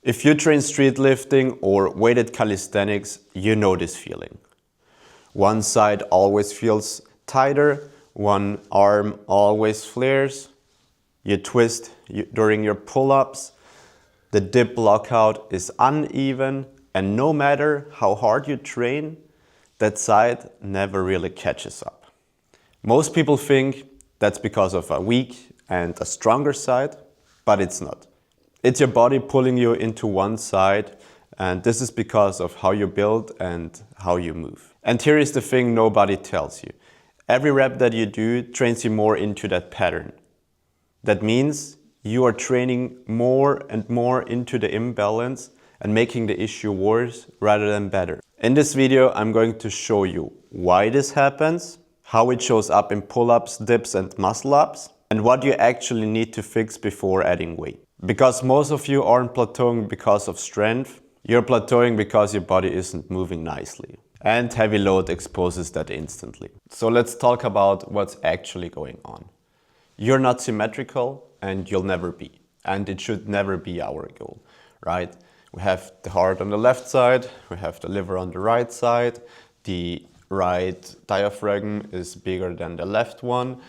If you train street lifting or weighted calisthenics, you know this feeling. One side always feels tighter, one arm always flares, you twist during your pull-ups, the dip lockout is uneven, and no matter how hard you train, that side never really catches up. Most people think that's because of a weak and a stronger side, but it's not. It's your body pulling you into one side, and this is because of how you build and how you move. And here is the thing nobody tells you. Every rep that you do trains you more into that pattern. That means you are training more and more into the imbalance and making the issue worse rather than better. In this video, I'm going to show you why this happens, how it shows up in pull-ups, dips and muscle-ups, and what you actually need to fix before adding weight. Because most of you aren't plateauing because of strength, you're plateauing because your body isn't moving nicely. And heavy load exposes that instantly. So let's talk about what's actually going on. You're not symmetrical and you'll never be. And it should never be our goal, right? We have the heart on the left side, we have the liver on the right side, the right diaphragm is bigger than the left one.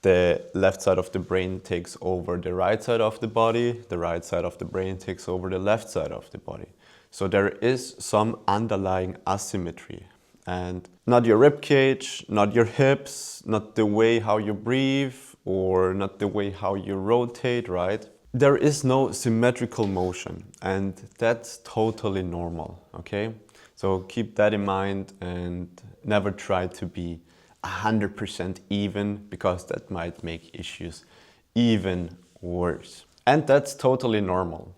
The left side of the brain takes over the right side of the body. The right side of the brain takes over the left side of the body. So there is some underlying asymmetry. And not your rib cage, not your hips, not the way how you breathe, or not the way how you rotate, right? There is no symmetrical motion, and that's totally normal, okay? So keep that in mind and never try to be 100% even, because that might make issues even worse. And that's totally normal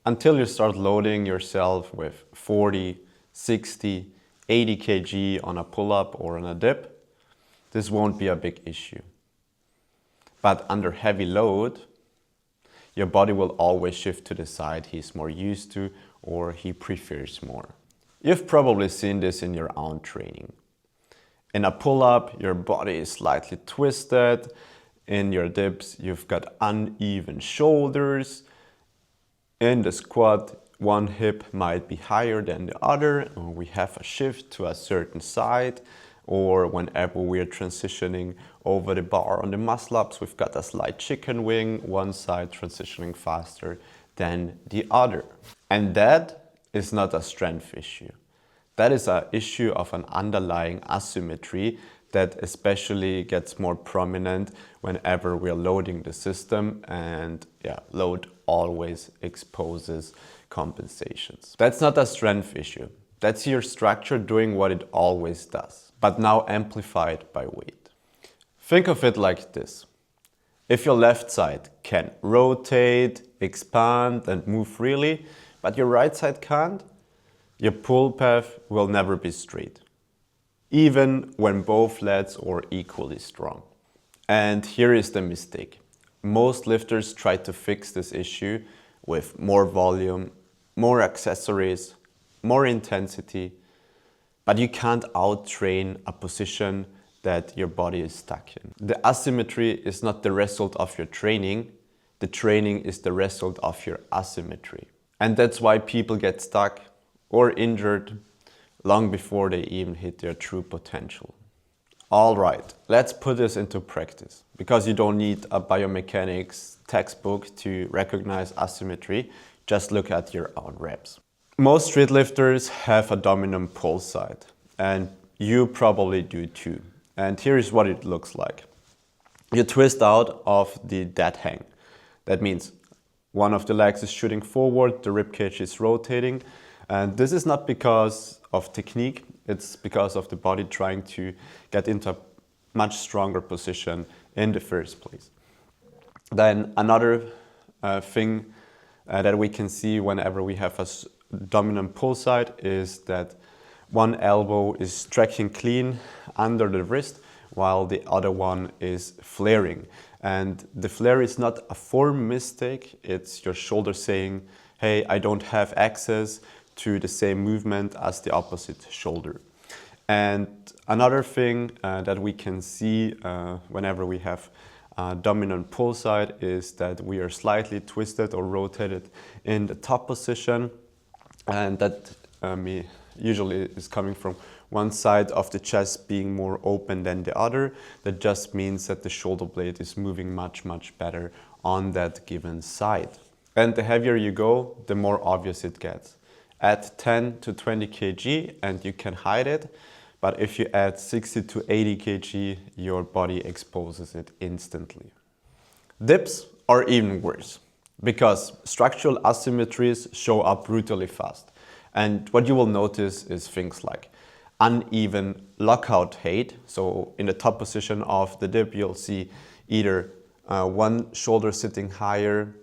until you start loading yourself with 40, 60, 80 kg on a pull-up or on a dip. This won't be a big issue. But under heavy load, your body will always shift to the side he's more used to or he prefers more. You've probably seen this in your own training. In a pull-up, your body is slightly twisted. In your dips, you've got uneven shoulders. In the squat, one hip might be higher than the other. We have a shift to a certain side. Or whenever we're transitioning over the bar on the muscle-ups, we've got a slight chicken wing, one side transitioning faster than the other. And that is not a strength issue. That is an issue of an underlying asymmetry that especially gets more prominent whenever we're loading the system, and load always exposes compensations. That's not a strength issue. That's your structure doing what it always does, but now amplified by weight. Think of it like this. If your left side can rotate, expand and move freely, but your right side can't, your pull path will never be straight, even when both legs are equally strong. And here is the mistake. Most lifters try to fix this issue with more volume, more accessories, more intensity, but you can't out-train a position that your body is stuck in. The asymmetry is not the result of your training, the training is the result of your asymmetry. And that's why people get stuck or injured long before they even hit their true potential. All right, let's put this into practice, because you don't need a biomechanics textbook to recognize asymmetry. Just look at your own reps. Most street lifters have a dominant pull side, and you probably do too. And here is what it looks like. You twist out of the dead hang. That means one of the legs is shooting forward, the rib cage is rotating. And this is not because of technique, it's because of the body trying to get into a much stronger position in the first place. Then another thing that we can see whenever we have a dominant pull side is that one elbow is tracking clean under the wrist while the other one is flaring. And the flare is not a form mistake, it's your shoulder saying, hey, I don't have access to the same movement as the opposite shoulder. And another thing that we can see whenever we have dominant pull side is that we are slightly twisted or rotated in the top position, and that usually is coming from one side of the chest being more open than the other. That just means that the shoulder blade is moving much better on that given side. And the heavier you go, the more obvious it gets. Add 10 to 20 kg and you can hide it, but if you add 60 to 80 kg, your body exposes it instantly. Dips are even worse, because structural asymmetries show up brutally fast. And what you will notice is things like uneven lockout height. So in the top position of the dip, you'll see either one shoulder sitting higher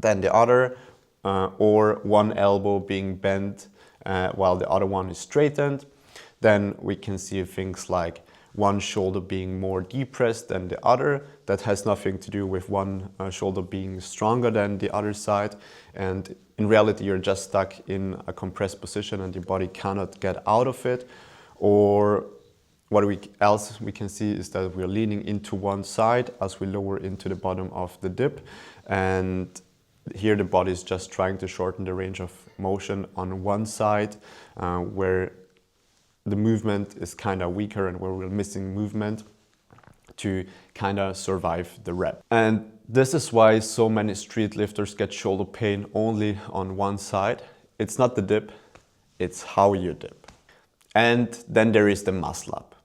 than the other, or one elbow being bent while the other one is straightened. Then we can see things like one shoulder being more depressed than the other. That has nothing to do with one shoulder being stronger than the other side. And in reality, you're just stuck in a compressed position and your body cannot get out of it. Or what else we can see is that we're leaning into one side as we lower into the bottom of the dip. And here the body is just trying to shorten the range of motion on one side, where the movement is kind of weaker and where we're missing movement to kind of survive the rep. And this is why so many street lifters get shoulder pain only on one side. It's not the dip, it's how you dip. And then there is the muscle up,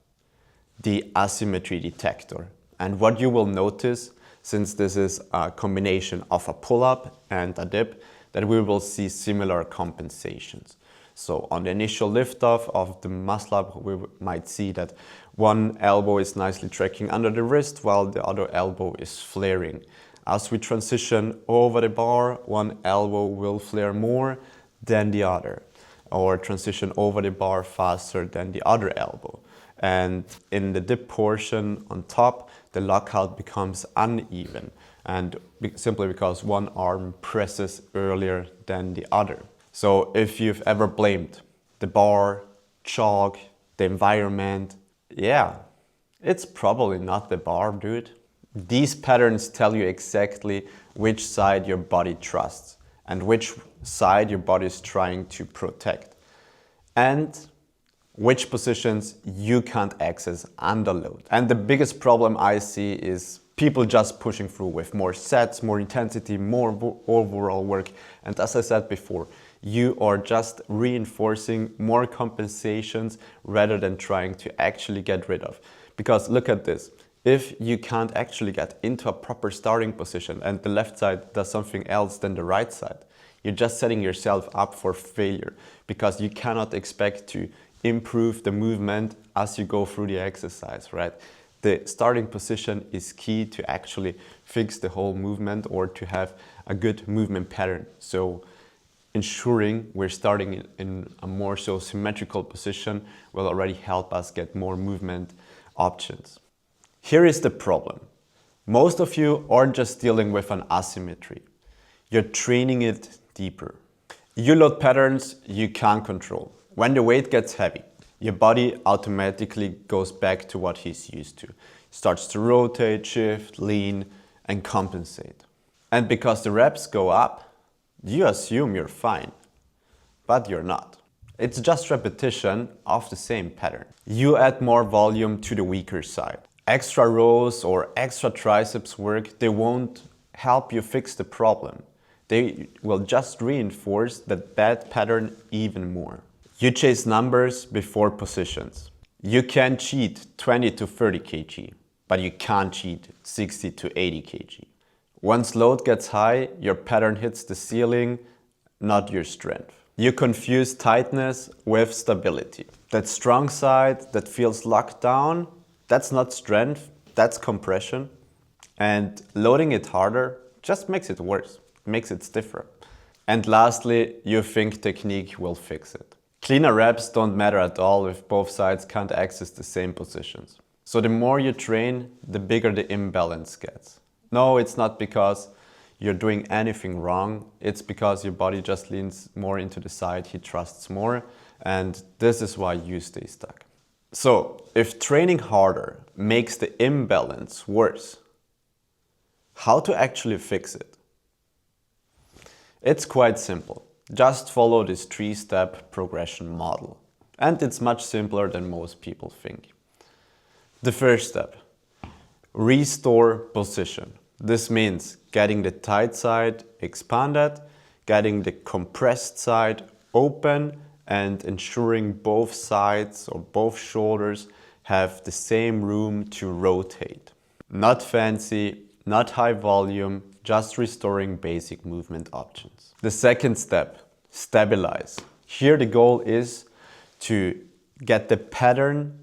the asymmetry detector. And what you will notice, since this is a combination of a pull-up and a dip, that we will see similar compensations. So on the initial lift-off of the muscle-up, we might see that one elbow is nicely tracking under the wrist while the other elbow is flaring. As we transition over the bar, one elbow will flare more than the other, or transition over the bar faster than the other elbow. And in the dip portion on top, the lockout becomes uneven, and simply because one arm presses earlier than the other. So if you've ever blamed the bar, chalk, the environment, yeah, it's probably not the bar, dude. These patterns tell you exactly which side your body trusts and which side your body is trying to protect, and which positions you can't access under load. And the biggest problem I see is people just pushing through with more sets, more intensity, more overall work. And as I said before, you are just reinforcing more compensations rather than trying to actually get rid of. Because look at this, if you can't actually get into a proper starting position and the left side does something else than the right side, you're just setting yourself up for failure, because you cannot expect to improve the movement as you go through the exercise, right? The starting position is key to actually fix the whole movement or to have a good movement pattern. So ensuring we're starting in a more so symmetrical position will already help us get more movement options. Here is the problem. Most of you aren't just dealing with an asymmetry. You're training it deeper. You load patterns you can't control. When the weight gets heavy, your body automatically goes back to what he's used to. Starts to rotate, shift, lean, and compensate. And because the reps go up, you assume you're fine, but you're not. It's just repetition of the same pattern. You add more volume to the weaker side. Extra rows or extra triceps work, they won't help you fix the problem. They will just reinforce that bad pattern even more. You chase numbers before positions. You can cheat 20 to 30 kg, but you can't cheat 60 to 80 kg. Once load gets high, your pattern hits the ceiling, not your strength. You confuse tightness with stability. That strong side that feels locked down, that's not strength, that's compression. And loading it harder just makes it worse, makes it stiffer. And lastly, you think technique will fix it. Cleaner reps don't matter at all if both sides can't access the same positions. So the more you train, the bigger the imbalance gets. No, it's not because you're doing anything wrong. It's because your body just leans more into the side he trusts more. And this is why you stay stuck. So if training harder makes the imbalance worse, How to actually fix it? It's quite simple. Just follow this 3-step progression model. And it's much simpler than most people think. The first step, restore position. This means getting the tight side expanded, getting the compressed side open, and ensuring both sides or both shoulders have the same room to rotate. Not fancy, not high volume, just restoring basic movement options. The second step, stabilize. Here the goal is to get the pattern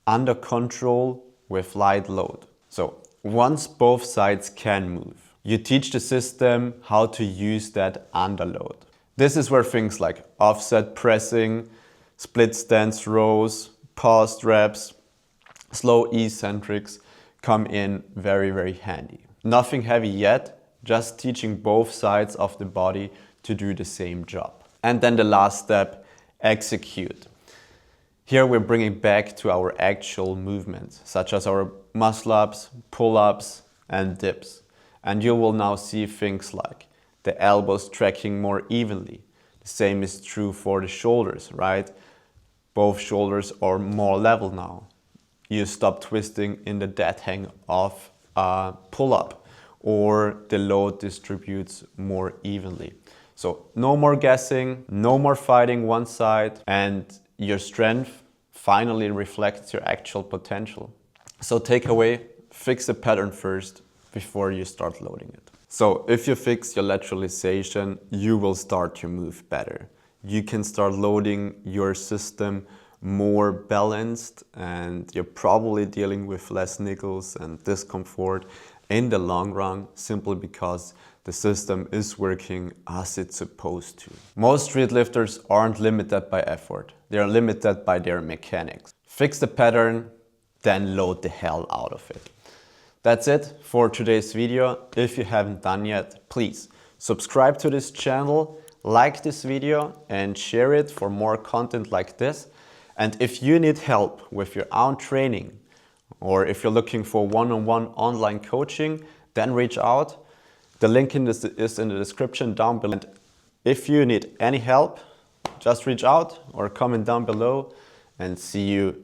under control with light load. So once both sides can move, you teach the system how to use that under load. This is where things like offset pressing, split stance rows, paused reps, slow eccentrics come in very, very handy. Nothing heavy yet, just teaching both sides of the body to do the same job. And then the last step, execute. Here we're bringing back to our actual movements, such as our muscle-ups, pull-ups, and dips. And you will now see things like the elbows tracking more evenly. The same is true for the shoulders, right? Both shoulders are more level now. You stop twisting in the dead hang of a pull-up, or the load distributes more evenly. So no more guessing, no more fighting one side, and your strength finally reflects your actual potential. So takeaway, fix the pattern first before you start loading it. So if you fix your lateralization, you will start to move better. You can start loading your system more balanced, and you're probably dealing with less niggles and discomfort in the long run, simply because the system is working as it's supposed to. Most street lifters aren't limited by effort. They are limited by their mechanics. Fix the pattern, then load the hell out of it. That's it for today's video. If you haven't done yet, please subscribe to this channel, like this video, and share it for more content like this. And if you need help with your own training, or if you're looking for one-on-one online coaching, then reach out. The link is in the description down below. And if you need any help, just reach out or comment down below, and see you